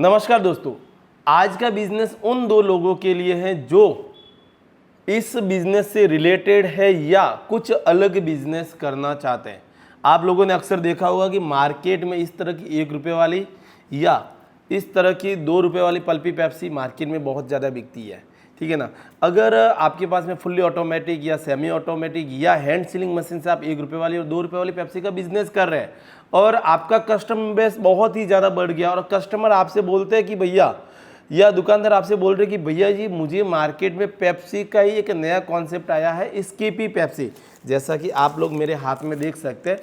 नमस्कार दोस्तों, आज का बिजनेस उन दो लोगों के लिए है जो इस बिजनेस से रिलेटेड है या कुछ अलग बिजनेस करना चाहते हैं। आप लोगों ने अक्सर देखा होगा कि मार्केट में इस तरह की 1 रुपये वाली या इस तरह की 2 रुपये वाली पल्पी पेप्सी मार्केट में बहुत ज़्यादा बिकती है, ठीक है ना। अगर आपके पास में फुल्ली ऑटोमेटिक या सेमी ऑटोमेटिक या हैंड सीलिंग मशीन से आप 1 रुपये वाली और 2 रुपये वाली पेप्सी का बिजनेस कर रहे हैं और आपका कस्टमर बेस बहुत ही ज़्यादा बढ़ गया और कस्टमर आपसे बोलते हैं कि भैया, या दुकानदार आपसे बोल रहे कि भैया जी मुझे मार्केट में पेप्सी का ही एक नया कॉन्सेप्ट आया है, स्कीपी पेप्सी, जैसा कि आप लोग मेरे हाथ में देख सकते हैं।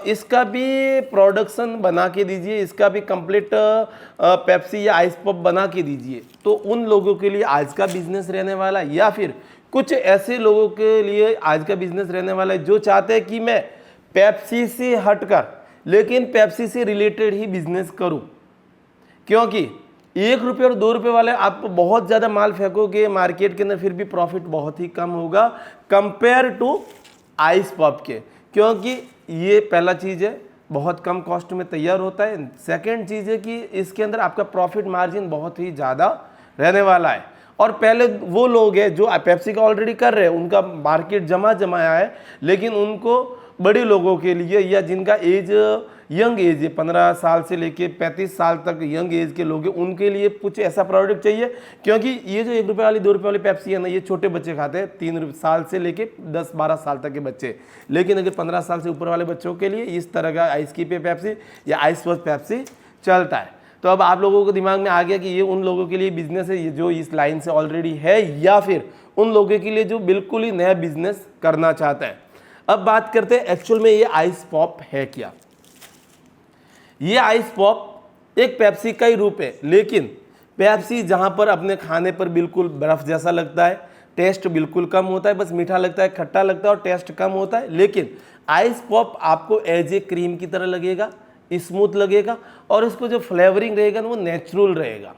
इसका भी प्रोडक्शन बना के दीजिए, इसका भी कंप्लीट पेप्सी या आइस पॉप बना के दीजिए। तो उन लोगों के लिए आज का बिजनेस रहने वाला है, या फिर कुछ ऐसे लोगों के लिए आज का बिजनेस रहने वाला है जो चाहते हैं कि मैं पेप्सी से हटकर लेकिन पेप्सी से रिलेटेड ही बिजनेस करूं, क्योंकि 1 रुपये और 2 रुपये वाले आप बहुत ज़्यादा माल फेंकोगे मार्केट के अंदर, फिर भी प्रॉफिट बहुत ही कम होगा कंपेयर टू आइस पॉप के, क्योंकि ये पहला चीज़ है बहुत कम कॉस्ट में तैयार होता है। सेकंड चीज़ है कि इसके अंदर आपका प्रॉफिट मार्जिन बहुत ही ज़्यादा रहने वाला है। और पहले वो लोग हैं जो पेप्सी का ऑलरेडी कर रहे हैं, उनका मार्केट जमाया है, लेकिन उनको बड़े लोगों के लिए या जिनका एज यंग एज है 15 साल से लेके 35 साल तक यंग एज के लोग हैं, उनके लिए कुछ ऐसा प्रोडक्ट चाहिए, क्योंकि ये जो 1 रुपये वाली 2 रुपये वाली पेप्सी है ना, ये छोटे बच्चे खाते हैं, 3 साल से लेके 10-12 साल तक के बच्चे। लेकिन अगर 15 साल से ऊपर वाले बच्चों के लिए इस तरह का आइस की पेप्सी या आइस वॉश पेप्सी चलता है। तो अब आप लोगों को दिमाग में आ गया कि ये उन लोगों के लिए बिजनेस है जो इस लाइन से ऑलरेडी है, या फिर उन लोगों के लिए जो बिल्कुल ही नया बिजनेस करना चाहता है। अब बात करते हैं एक्चुअल में ये आइस पॉप है क्या। ये आइस पॉप एक पेप्सी का ही रूप है, लेकिन पेप्सी जहां पर अपने खाने पर बिल्कुल बर्फ जैसा लगता है, टेस्ट बिल्कुल कम होता है, बस मीठा लगता है, खट्टा लगता है और टेस्ट कम होता है, लेकिन आइस पॉप आपको एज ए क्रीम की तरह लगेगा, स्मूथ लगेगा और इसको जो फ्लेवरिंग रहेगा ना वो नेचुरल रहेगा।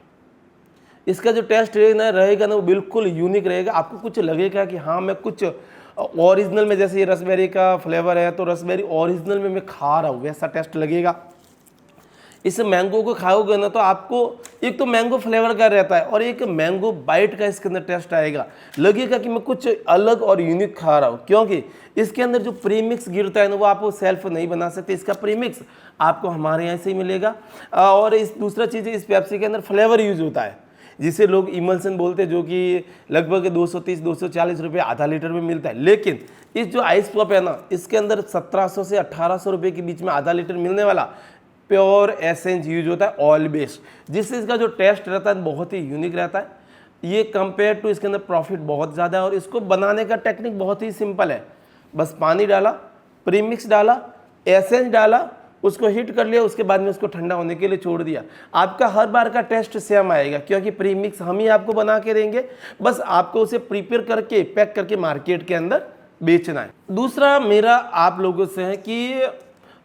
इसका जो टेस्ट रहेगा ना वो बिल्कुल यूनिक रहेगा। आपको कुछ लगेगा कि हाँ मैं कुछ ओरिजिनल में, जैसे ये रसबेरी का फ्लेवर है तो रसबेरी ओरिजिनल में मैं खा रहा हूँ, वैसा टेस्ट लगेगा। इस मैंगो को खाओगे ना तो आपको एक तो मैंगो फ्लेवर का रहता है और एक मैंगो बाइट का इसके अंदर टेस्ट आएगा, लगेगा कि मैं कुछ अलग और यूनिक खा रहा हूँ, क्योंकि इसके अंदर जो प्रीमिक्स गिरता है ना वो आप सेल्फ नहीं बना सकते, इसका प्रीमिक्स आपको हमारे यहाँ से ही मिलेगा। और इस दूसरा चीज़ इस पेप्सी के अंदर फ्लेवर यूज होता है जिसे लोग इमल्सन बोलते हैं, जो कि लगभग 230-240 रुपये आधा लीटर में मिलता है। लेकिन इस जो आइस पॉप है ना, इसके अंदर 1700 से 1800 रुपये के बीच में आधा लीटर मिलने वाला प्योर एसेंस यूज होता है, ऑयल बेस्ड, जिससे इसका जो टेस्ट रहता है बहुत ही यूनिक रहता है। ये कंपेयर टू इसके अंदर प्रॉफिट बहुत ज़्यादा है और इसको बनाने का टेक्निक बहुत ही सिंपल है। बस पानी डाला, प्रीमिक्स डाला, एसेंस डाला, उसको हीट कर लिया, उसके बाद में उसको ठंडा होने के लिए छोड़ दिया। आपका हर बार का टेस्ट सेम आएगा, क्योंकि प्रीमिक्स हम ही आपको बना के देंगे, बस आपको उसे प्रिपेयर करके पैक करके मार्केट के अंदर बेचना है। दूसरा मेरा आप लोगों से है कि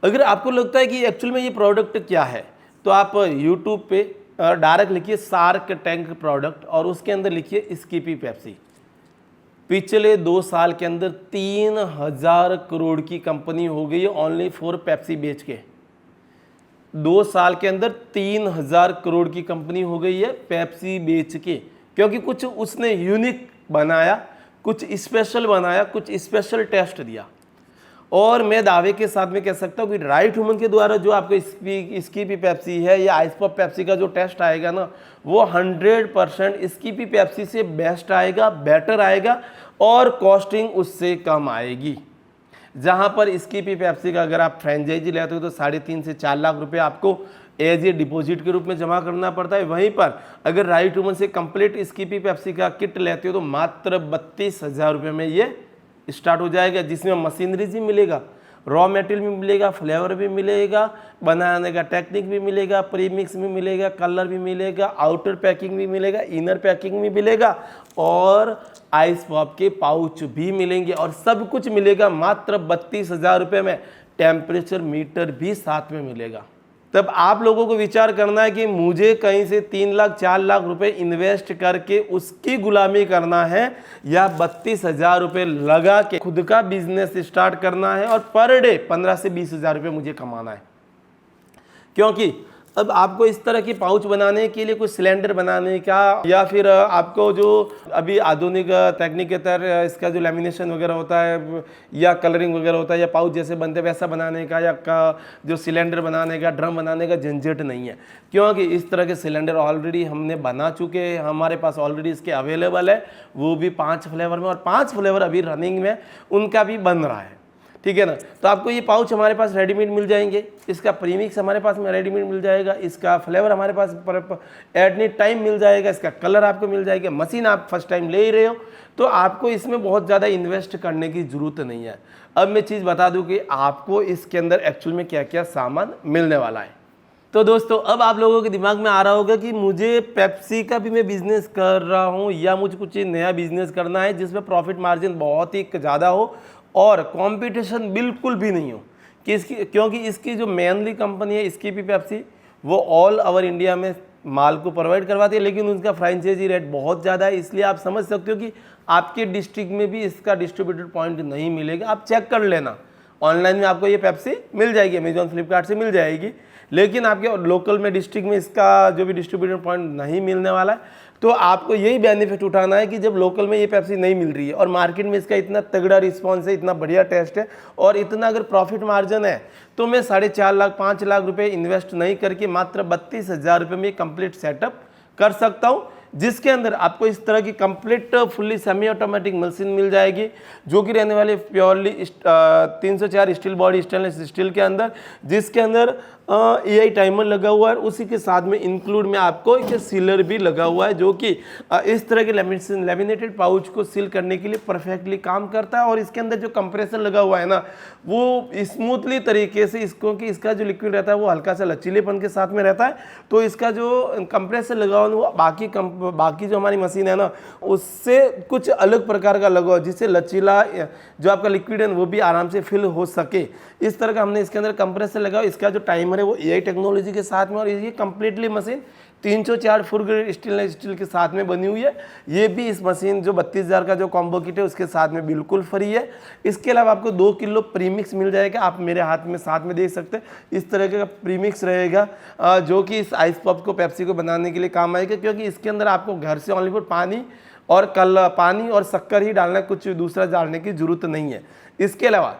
अगर आपको लगता है कि एक्चुअल में ये प्रोडक्ट क्या है, तो आप यूट्यूब पे डायरेक्ट लिखिए शार्क टैंक प्रोडक्ट और उसके अंदर लिखिए स्कीपी पेप्सी। पिछले 2 साल के अंदर 3000 करोड़ की कंपनी हो गई है ओनली फॉर पेप्सी बेच के। 2 साल के अंदर 3000 करोड़ की कंपनी हो गई है पेप्सी बेच के, क्योंकि कुछ उसने यूनिक बनाया, कुछ स्पेशल बनाया, कुछ स्पेशल टेस्ट दिया। और मैं दावे के साथ में कह सकता हूँ कि राइट ह्यूमन के द्वारा जो आपको स्कीपी पेप्सी है या आइस पॉप पेप्सी का जो टेस्ट आएगा ना वो 100% स्कीपी पेप्सी से बेस्ट आएगा, बेटर आएगा और कॉस्टिंग उससे कम आएगी। जहाँ पर स्कीपी पेप्सी का अगर आप फ्रेंचाइजी लेते हो तो 3.5 से 4 लाख रुपए आपको एज ए डिपॉजिट के रूप में जमा करना पड़ता है। वहीं पर अगर राइट ह्यूमन से कंप्लीट स्कीपी पेप्सी का किट लेते हो तो मात्र 32,000 रुपये में ये स्टार्ट हो जाएगा, जिसमें मशीनरीज भी मिलेगा, रॉ मटेरियल भी मिलेगा, फ्लेवर भी मिलेगा, बनाने का टेक्निक भी मिलेगा, प्रीमिक्स भी मिलेगा, कलर भी मिलेगा, आउटर पैकिंग भी मिलेगा, इनर पैकिंग भी मिलेगा और आइस पॉप के पाउच भी मिलेंगे और सब कुछ मिलेगा मात्र 32,000 रुपये में। टेम्परेचर मीटर भी साथ में मिलेगा। तब आप लोगों को विचार करना है कि मुझे कहीं से 3 लाख 4 लाख रुपए इन्वेस्ट करके उसकी गुलामी करना है या 32,000 रुपये लगा के खुद का बिजनेस स्टार्ट करना है और पर डे 15 से 20,000 रुपये मुझे कमाना है। क्योंकि अब आपको इस तरह की पाउच बनाने के लिए कुछ सिलेंडर बनाने का, या फिर आपको जो अभी आधुनिक तकनीक के तहत इसका जो लेमिनेशन वगैरह होता है या कलरिंग वगैरह होता है या पाउच जैसे बनते हैं वैसा बनाने का, या जो सिलेंडर बनाने का, ड्रम बनाने का झंझट नहीं है, क्योंकि इस तरह के सिलेंडर ऑलरेडी हमने बना चुके हैं, हमारे पास ऑलरेडी इसके अवेलेबल है, वो भी 5 फ्लेवर में, और 5 फ्लेवर अभी रनिंग में उनका भी बन रहा है, ठीक है ना। तो आपको ये पाउच हमारे पास रेडीमेड मिल जाएंगे, इसका प्रीमिक्स हमारे पास में रेडीमेड मिल जाएगा, इसका फ्लेवर हमारे पास एट टाइम मिल जाएगा, इसका कलर आपको मिल जाएगा। मशीन आप फर्स्ट टाइम ले ही रहे हो तो आपको इसमें बहुत ज़्यादा इन्वेस्ट करने की ज़रूरत नहीं है। अब मैं चीज़ बता दूं कि आपको इसके अंदर एक्चुअल में क्या क्या सामान मिलने वाला है। तो दोस्तों अब आप लोगों के दिमाग में आ रहा होगा कि मुझे पेप्सी का भी मैं बिज़नेस कर रहा हूँ, या मुझे कुछ नया बिज़नेस करना है जिसमें प्रॉफिट मार्जिन बहुत ही ज़्यादा हो और कंपटीशन बिल्कुल भी नहीं हो, क्योंकि इसकी जो मेनली कंपनी है इसकी भी पेप्सी, वो ऑल ओवर इंडिया में माल को प्रोवाइड करवाती है, लेकिन उनका फ्रेंचाइजी रेट बहुत ज़्यादा है। इसलिए आप समझ सकते हो कि आपके डिस्ट्रिक्ट में भी इसका डिस्ट्रीब्यूटर पॉइंट नहीं मिलेगा। आप चेक कर लेना, ऑनलाइन में आपको ये पेप्सी मिल जाएगी, अमेजॉन फ्लिपकार्ट से मिल जाएगी, लेकिन आपके लोकल में डिस्ट्रिक्ट में इसका जो भी डिस्ट्रीब्यूटर पॉइंट नहीं मिलने वाला है। तो आपको यही बेनिफिट उठाना है कि जब लोकल में ये पेप्सी नहीं मिल रही है और मार्केट में इसका इतना तगड़ा रिस्पांस है, इतना बढ़िया टेस्ट है और इतना अगर प्रॉफिट मार्जिन है, तो मैं 4.5 लाख 5 लाख रुपए इन्वेस्ट नहीं करके मात्र 32,000 रुपये में कंप्लीट सेटअप कर सकता हूँ, जिसके अंदर आपको इस तरह की complete fully semi automatic machine मिल जाएगी, जो कि रहने वाली purely 304 steel body stainless steel के अंदर, जिसके अंदर AI टाइमर लगा हुआ है। उसी के साथ में इंक्लूड में आपको एक सीलर भी लगा हुआ है, जो कि इस तरह के लेमिनेटेड पाउच को सील करने के लिए परफेक्टली काम करता है। और इसके अंदर जो कंप्रेसर लगा हुआ है ना, वो स्मूथली तरीके से इसको, कि इसका जो लिक्विड रहता है वो हल्का सा लचीलेपन के साथ में रहता है, तो इसका जो कंप्रेसर लगा हुआ है वो बाकी जो हमारी मशीन है ना उससे कुछ अलग प्रकार का लगा हुआ है, जिससे लचीला जो आपका लिक्विड है वो भी आराम से फिल हो सके। इस तरह का हमने इसके अंदर कंप्रेसर लगा हुआ। इसका जो टाइमर है वो AI टेक्नोलॉजी के साथ में, और ये completely machine 304 full grade stainless steel के साथ में बनी हुई है। ये भी इस मशीन जो 32,000 का जो कॉम्बो किट है उसके साथ में बिल्कुल फ्री है। इसके अलावा आपको 2 किलो प्रीमिक्स मिल जाएगा, आप मेरे हाथ में साथ में देख सकते हैं, इस तरह का प्रीमिक्स रहेगा, जो कि इस आइस पॉप को, पेप्सी को बनाने के लिए काम आएगा, क्योंकि इसके अंदर आपको घर से ओनली फॉर पानी और शक्कर ही डालना है, कुछ दूसरा डालने की जरूरत नहीं है। इसके अलावा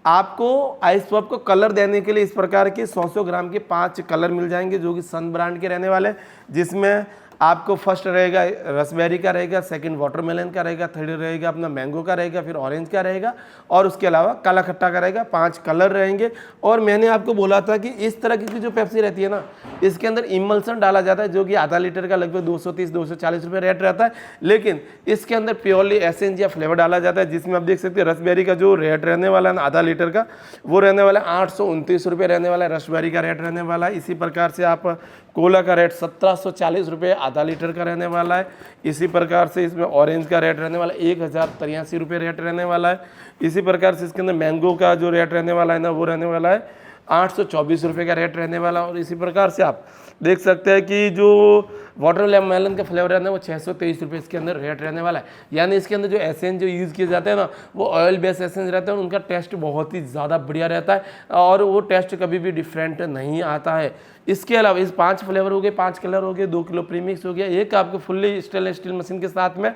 आपको आइस पॉप को कलर देने के लिए इस प्रकार के 100 ग्राम के 5 कलर मिल जाएंगे, जो कि सन ब्रांड के रहने वाले, जिसमें आपको फर्स्ट रहेगा रसबेरी का रहेगा, सेकंड वाटरमेलन का रहेगा, थर्ड रहेगा अपना मैंगो का रहेगा, फिर ऑरेंज का रहेगा, और उसके अलावा काला खट्टा का रहेगा। 5 कलर रहेंगे। और मैंने आपको बोला था कि इस तरह की जो पेप्सी रहती है ना, इसके अंदर इमल्सन डाला जाता है, जो कि आधा लीटर का लगभग 230-240 रुपये रेट रहता है, लेकिन इसके अंदर प्योरली एसेंस या फ्लेवर डाला जाता है, जिसमें आप देख सकते हैं रसबेरी का जो रेट रहने वाला है आधा लीटर का, वो रहने वाला है 829 रुपये रहने वाला है, रसबेरी का रेट रहने वाला है। इसी प्रकार से आप कोला का रेट 1740 रुपये आधा लीटर का रहने वाला है। इसी प्रकार से इसमें ऑरेंज का रेट रहने वाला है 1083 रुपये रेट रहने वाला है। इसी प्रकार से इसके अंदर मैंगो का जो रेट रहने वाला है ना, वो रहने वाला है 824 रुपये का रेट रहने वाला। और इसी प्रकार से आप देख सकते हैं कि जो वाटरमेलन का फ्लेवर रहना है वो 623 रुपये इसके अंदर रेट रहने वाला है। यानी इसके अंदर जो एसेंस जो यूज़ किए जाते हैं ना, वो ऑयल बेस्ड एसेंस रहते हैं, उनका टेस्ट बहुत ही ज़्यादा बढ़िया रहता है और वो टेस्ट कभी भी डिफरेंट नहीं आता है। इसके अलावा इस 5 फ्लेवर हो गए, 5 कलर हो गए, 2 किलो प्रीमिक्स हो गया, एक आपको फुल्ली स्टेनलेस स्टील मशीन के साथ में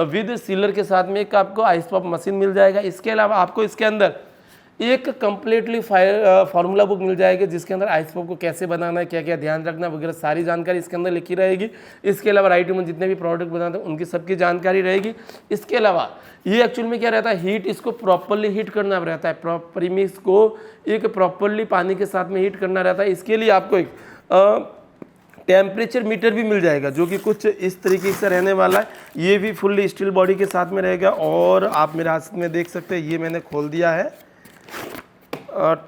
विद सीलर के साथ में एक आपको आइस पॉप मशीन मिल जाएगा। इसके अलावा आपको इसके अंदर एक कंप्लीटली फार्मूला बुक मिल जाएगी, जिसके अंदर आइस पॉप को कैसे बनाना है, क्या क्या ध्यान रखना वगैरह सारी जानकारी इसके अंदर लिखी रहेगी। इसके अलावा राइट में जितने भी प्रोडक्ट बनाते हैं उनकी सबकी जानकारी रहेगी। इसके अलावा ये एक्चुअल में क्या रहता है, हीट इसको प्रॉपरली हीट करना रहता है, प्रीमिक्स को एक प्रॉपरली पानी के साथ में हीट करना रहता है। इसके लिए आपको एक टेम्परेचर मीटर भी मिल जाएगा, जो कि कुछ इस तरीके से रहने वाला है। ये भी फुल्ली स्टील बॉडी के साथ में रहेगा। और आप मेरे हाथ में देख सकते हैं, ये मैंने खोल दिया है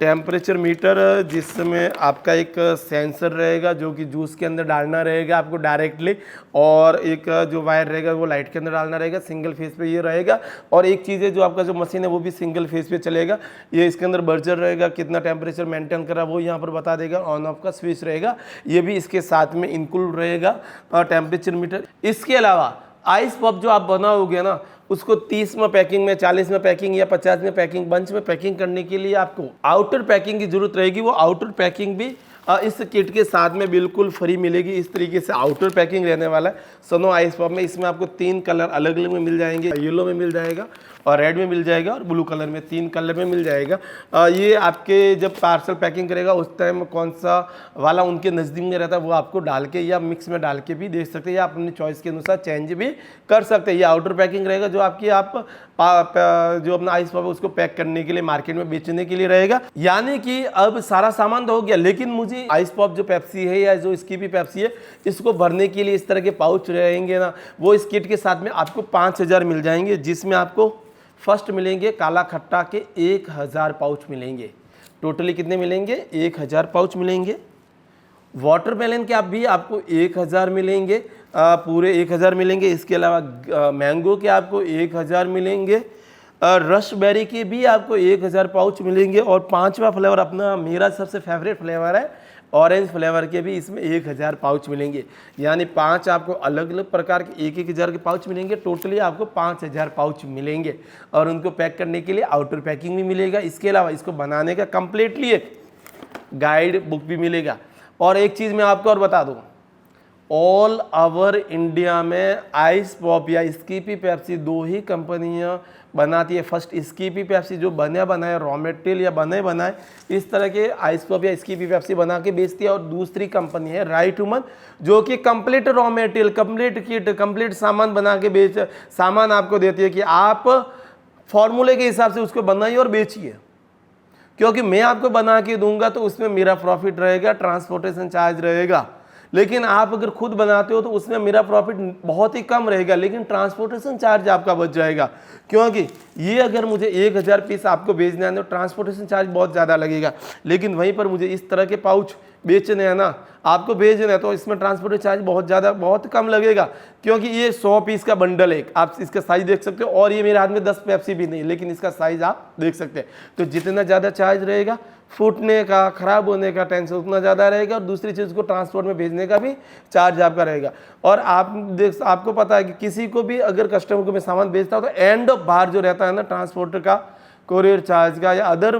टेम्परेचर मीटर, जिसमें आपका एक सेंसर रहेगा जो कि जूस के अंदर डालना रहेगा आपको डायरेक्टली, और एक जो वायर रहेगा वो लाइट के अंदर डालना रहेगा। सिंगल फेस पे ये रहेगा। और एक चीज़ है, जो आपका जो मशीन है वो भी सिंगल फेस पे चलेगा। ये इसके अंदर बर्जर रहेगा, कितना टेम्परेचर मेंटेन करा वो यहाँ पर बता देगा। ऑन ऑफ का स्विच रहेगा, ये भी इसके साथ में इंक्लूड रहेगा टेम्परेचर मीटर। इसके अलावा आइस पॉप जो आप बनाओगे ना, उसको 30 में पैकिंग में, 40 में पैकिंग या 50 में पैकिंग, बंच में पैकिंग करने के लिए आपको आउटर पैकिंग की जरूरत रहेगी। वो आउटर पैकिंग भी इस किट के साथ में बिल्कुल फ्री मिलेगी। इस तरीके से आउटर पैकिंग रहने वाला है सनो आइस पॉप में। इसमें आपको 3 कलर अलग अलग में मिल जाएंगे, येलो में मिल जाएगा और रेड में मिल जाएगा और ब्लू कलर में, 3 कलर में मिल जाएगा। ये आपके जब पार्सल पैकिंग करेगा उस टाइम कौन सा वाला उनके नज़दीक में रहता है वो आपको डाल के या मिक्स में डाल के भी दे सकते हैं, या अपनी चॉइस के अनुसार चेंज भी कर सकते हैं। ये आउटर पैकिंग रहेगा जो आपकी जो अपना आइस पॉप है उसको पैक करने के लिए मार्केट में बेचने के लिए रहेगा। यानी कि अब सारा सामान तो हो गया, लेकिन मुझे आइस पॉप जो पेप्सी है या जो स्कीपी पेप्सी है इसको भरने के लिए इस तरह के पाउच रहेंगे ना, वो इस किट के साथ में आपको 5000 मिल जाएंगे, जिसमें आपको फर्स्ट मिलेंगे काला खट्टा के 1000 पाउच मिलेंगे। टोटली कितने मिलेंगे? 1000 पाउच मिलेंगे। वाटरमेलन के आप भी आपको 1000 मिलेंगे, पूरे 1000 मिलेंगे। इसके अलावा मैंगो के आपको 1000 मिलेंगे, रसबेरी के भी आपको 1000 पाउच मिलेंगे। और 5वां फ्लेवर अपना मेरा सबसे फेवरेट फ्लेवर है ऑरेंज फ्लेवर के भी इसमें 1000 पाउच मिलेंगे। यानी 5 आपको अलग अलग प्रकार के 1000 के पाउच मिलेंगे। टोटली आपको 5000 पाउच मिलेंगे और उनको पैक करने के लिए आउटर पैकिंग भी मिलेगा। इसके अलावा इसको बनाने का कंप्लीटली एक गाइड बुक भी मिलेगा। और एक चीज़ मैं आपको और बता दूँ, ऑल ओवर इंडिया में आइस पॉप या स्कीपी पेप्सी 2 ही कंपनियां बनाती है। फर्स्ट स्कीपी पेप्सी जो बने बनाए रॉ मटेरियल या बने बनाए इस तरह के आइस पॉप या स्कीपी पेप्सी बना के बेचती है, और दूसरी कंपनी है राइट ह्यूमन जो कि complete raw material, complete kit, complete सामान बना के सामान आपको देती है कि आप फॉर्मूले के हिसाब से उसको बनाइए और बेचिए। क्योंकि मैं आपको बना के दूंगा तो उसमें मेरा प्रॉफिट रहेगा, ट्रांसपोर्टेशन चार्ज रहेगा। लेकिन आप अगर खुद बनाते हो तो उसमें मेरा प्रॉफिट बहुत ही कम रहेगा, लेकिन ट्रांसपोर्टेशन चार्ज आपका बच जाएगा। क्योंकि ये अगर मुझे 1000 पीस आपको भेजना है तो ट्रांसपोर्टेशन चार्ज बहुत ज़्यादा लगेगा, लेकिन वहीं पर मुझे इस तरह के पाउच बेचने हैं ना, आपको भेजना है, तो इसमें ट्रांसपोर्टेशन चार्ज बहुत कम लगेगा। क्योंकि ये 100 पीस का बंडल है, आप इसका साइज देख सकते हो, और ये मेरे हाथ में 10 पेप्सी भी नहीं, लेकिन इसका साइज आप देख सकते हैं। तो जितना ज़्यादा चार्ज रहेगा, फूटने का, खराब होने का टेंशन उतना ज़्यादा रहेगा, और दूसरी चीज़ को ट्रांसपोर्ट में भेजने का भी चार्ज आपका रहेगा। और आपको पता है कि किसी को भी अगर कस्टमर को मैं सामान भेजता हूँ तो एंड ऑफ बार जो रहता है ना ट्रांसपोर्ट का, कोरियर चार्ज का या अदर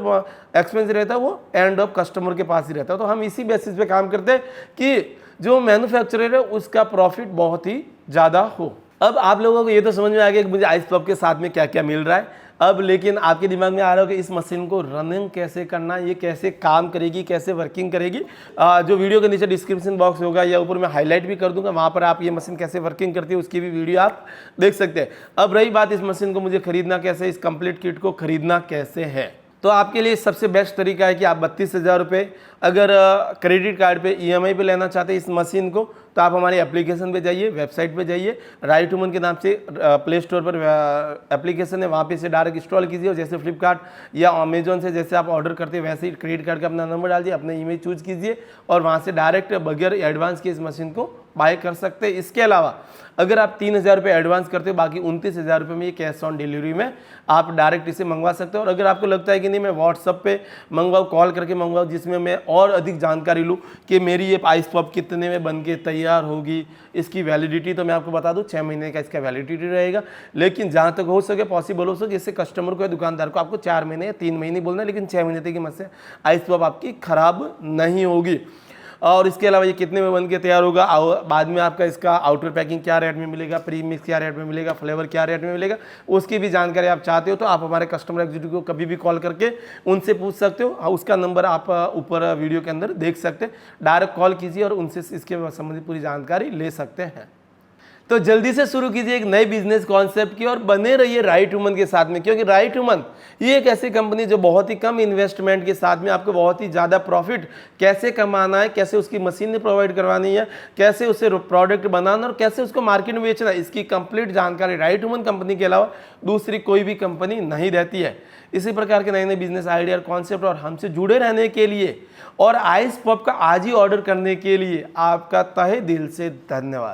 एक्सपेंस रहता है, वो एंड ऑफ कस्टमर के पास ही रहता है। तो हम इसी बेसिस पे काम करते हैं कि जो मैन्युफैक्चरर है उसका प्रॉफिट बहुत ही ज़्यादा हो। अब आप लोगों को ये तो समझ में आ गया कि मुझे आइस पॉप के साथ में क्या क्या मिल रहा है। अब लेकिन आपके दिमाग में आ रहा हो कि इस मशीन को रनिंग कैसे करना, ये कैसे काम करेगी, कैसे वर्किंग करेगी। जो वीडियो के नीचे डिस्क्रिप्शन बॉक्स होगा या ऊपर मैं हाईलाइट भी कर दूंगा, वहाँ पर आप ये मशीन कैसे वर्किंग करती है उसकी भी वीडियो आप देख सकते हैं। अब रही बात इस मशीन को मुझे खरीदना कैसे, इस कंप्लीट किट को खरीदना कैसे है, तो आपके लिए सबसे बेस्ट तरीका है कि आप 32,000 रुपये अगर क्रेडिट कार्ड पे EMI पे लेना चाहते हैं इस मशीन को, तो आप हमारी एप्लीकेशन पे जाइए, वेबसाइट पे जाइए, राइट ह्यूमन के नाम से प्ले स्टोर पर एप्लीकेशन है, वहाँ पे से डायरेक्ट इंस्टॉल कीजिए। और जैसे फ्लिपकार्ट या अमेजोन से जैसे आप ऑर्डर करते हैं वैसे ही क्रेडिट कार्ड का अपना नंबर डाल दिए, अपना ईमेल चूज कीजिए और वहाँ से डायरेक्ट बगैर एडवांस के इस मशीन को बाय कर सकते हैं। इसके अलावा अगर आप 3,000 रुपये एडवांस करते हो, बाकी 29,000 रुपये में ये कैश ऑन डिलीवरी में आप डायरेक्ट इसे मंगवा सकते हो। और अगर आपको लगता है कि नहीं मैं व्हाट्सअप पे मंगवाऊँ, कॉल करके मंगवाऊँ, जिसमें मैं और अधिक जानकारी लूँ कि मेरी ये आइस पॉप कितने में बन के तैयार होगी, इसकी वैलिडिटी, तो मैं आपको बता दूँ 6 महीने का इसका वैलिडिटी रहेगा। लेकिन जहाँ तक हो सके, पॉसिबल हो सके, इससे कस्टमर को या दुकानदार को आपको 4 महीने या 3 महीने बोलना है, लेकिन 6 महीने तक की मत से आइस पॉप आपकी खराब नहीं होगी। और इसके अलावा ये कितने में बन के तैयार होगा, बाद में आपका इसका आउटर पैकिंग क्या रेट में मिलेगा, प्री मिक्स क्या रेट में मिलेगा, फ्लेवर क्या रेट में मिलेगा, उसकी भी जानकारी आप चाहते हो तो आप हमारे कस्टमर एग्जीक्यूटिव को कभी भी कॉल करके उनसे पूछ सकते हो। उसका नंबर आप ऊपर वीडियो के अंदर देख सकते हैं, डायरेक्ट कॉल कीजिए और उनसे इसके संबंधित पूरी जानकारी ले सकते हैं। तो जल्दी से शुरू कीजिए एक नए बिजनेस कॉन्सेप्ट की और बने रहिए राइट ह्यूमन के साथ में, क्योंकि राइट ह्यूमन ये एक ऐसी कंपनी जो बहुत ही कम इन्वेस्टमेंट के साथ में आपको बहुत ही ज़्यादा प्रॉफिट कैसे कमाना है, कैसे उसकी मशीन प्रोवाइड करवानी है, कैसे उसे प्रोडक्ट बनाना और कैसे उसको मार्केट में बेचना है, इसकी कंप्लीट जानकारी राइट ह्यूमन कंपनी के अलावा दूसरी कोई भी कंपनी नहीं रहती है। इसी प्रकार के नए नए बिजनेस आइडिया और कॉन्सेप्ट और हमसे जुड़े रहने के लिए और आइस पॉप का आज ही ऑर्डर करने के लिए आपका तहे दिल से धन्यवाद।